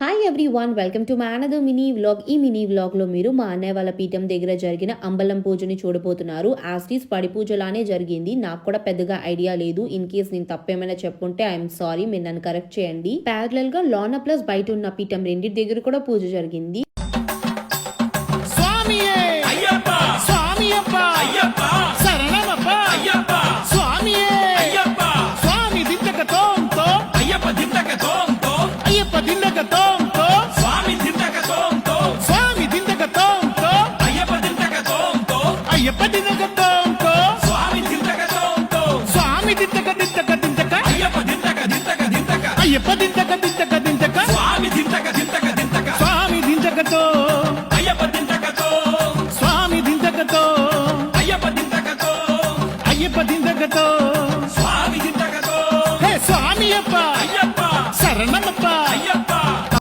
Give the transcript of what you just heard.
Hi everyone welcome to my another mini vlog. ఈ mini vlog లో మీరు మా అన్నయ్య వాళ్ళ పీఠం దగ్గర జరిగిన అంబలం పూజని చూడబోతున్నారు. యాస్టీస్ పడి పూజలానే జరిగింది. నాకు కూడా పెద్దగా ఐడియా లేదు. ఇన్ కేస్ నేను తప్పేమైనా చెప్పుంటే ఐఎమ్ సారీ, మీరు నన్ను కరెక్ట్ చేయండి. ప్యారలల్ గా లోన ప్లస్ బయట ఉన్న పీఠం రెండింటి దగ్గర కూడా పూజ జరిగింది. అయ్యప్ప దింతక